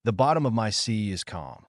The bottom of my sea is calm.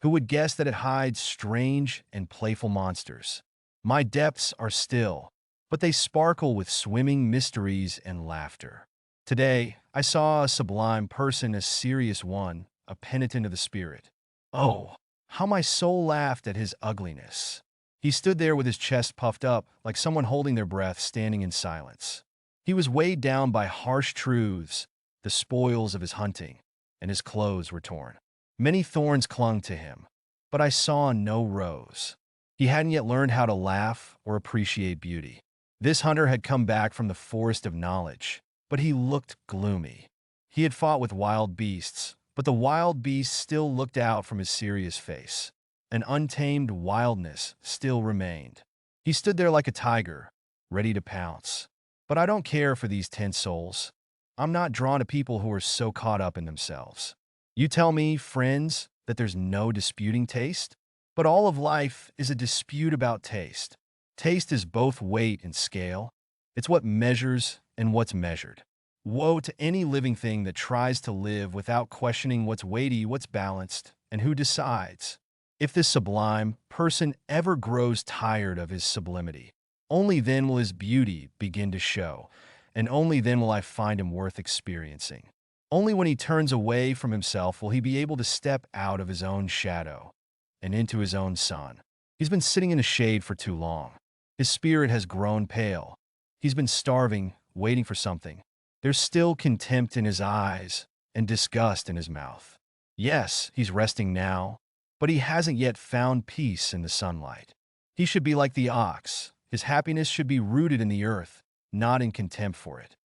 Who would guess that it hides strange and playful monsters? My depths are still, but they sparkle with swimming mysteries and laughter. Today, I saw a sublime person, a serious one, a penitent of the spirit. Oh, how my soul laughed at his ugliness. He stood there with his chest puffed up, like someone holding their breath, standing in silence. He was weighed down by harsh truths, the spoils of his hunting, and his clothes were torn. Many thorns clung to him, but I saw no rose. He hadn't yet learned how to laugh or appreciate beauty. This hunter had come back from the forest of knowledge, but he looked gloomy. He had fought with wild beasts, but the wild beasts still looked out from his serious face. An untamed wildness still remained. He stood there like a tiger, ready to pounce. But I don't care for these tense souls. I'm not drawn to people who are so caught up in themselves. You tell me, friends, that there's no disputing taste? But all of life is a dispute about taste. Taste is both weight and scale. It's what measures and what's measured. Woe to any living thing that tries to live without questioning what's weighty, what's balanced, and who decides. If this sublime person ever grows tired of his sublimity, only then will his beauty begin to show, and only then will I find him worth experiencing. Only when he turns away from himself will he be able to step out of his own shadow and into his own sun. He's been sitting in the shade for too long. His spirit has grown pale. He's been starving, waiting for something. There's still contempt in his eyes and disgust in his mouth. Yes, he's resting now, but he hasn't yet found peace in the sunlight. He should be like the ox. His happiness should be rooted in the earth, not in contempt for it.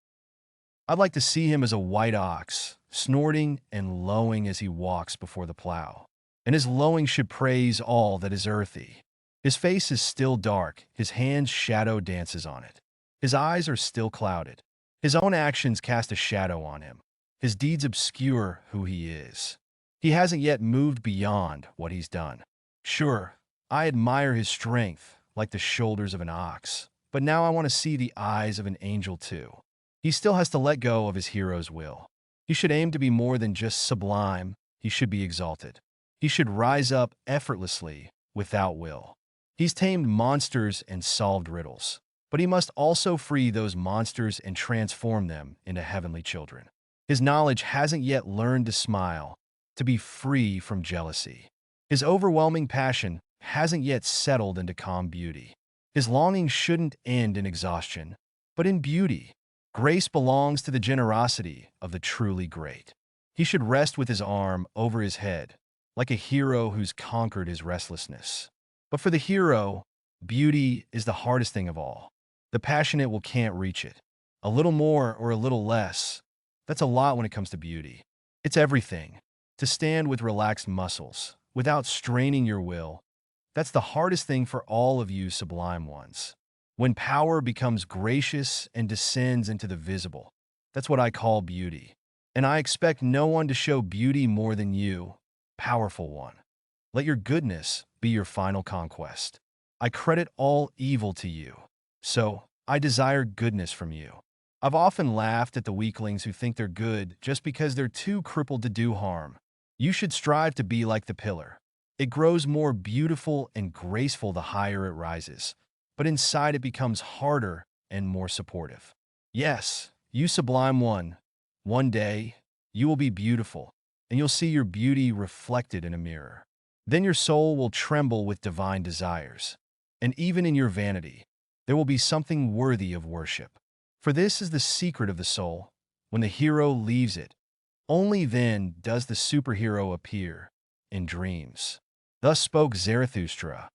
I'd like to see him as a white ox, snorting and lowing as he walks before the plow. And his lowing should praise all that is earthy. His face is still dark, his hand's shadow dances on it. His eyes are still clouded. His own actions cast a shadow on him. His deeds obscure who he is. He hasn't yet moved beyond what he's done. Sure, I admire his strength, like the shoulders of an ox, but now I want to see the eyes of an angel too. He still has to let go of his hero's will. He should aim to be more than just sublime, he should be exalted. He should rise up effortlessly, without will. He's tamed monsters and solved riddles, but he must also free those monsters and transform them into heavenly children. His knowledge hasn't yet learned to smile, to be free from jealousy. His overwhelming passion hasn't yet settled into calm beauty. His longing shouldn't end in exhaustion, but in beauty. Grace belongs to the generosity of the truly great. He should rest with his arm over his head, like a hero who's conquered his restlessness. But for the hero, beauty is the hardest thing of all. The passionate can't reach it. A little more or a little less, that's a lot when it comes to beauty. It's everything. To stand with relaxed muscles, without straining your will, that's the hardest thing for all of you sublime ones. When power becomes gracious and descends into the visible, that's what I call beauty. And I expect no one to show beauty more than you, powerful one. Let your goodness be your final conquest. I credit all evil to you, so I desire goodness from you. I've often laughed at the weaklings who think they're good just because they're too crippled to do harm. You should strive to be like the pillar. It grows more beautiful and graceful the higher it rises, but inside it becomes harder and more supportive. Yes, you sublime one day you will be beautiful, and you'll see your beauty reflected in a mirror. Then your soul will tremble with divine desires, and even in your vanity, there will be something worthy of worship. For this is the secret of the soul. When the hero leaves it, only then does the superhero appear in dreams. Thus spoke Zarathustra,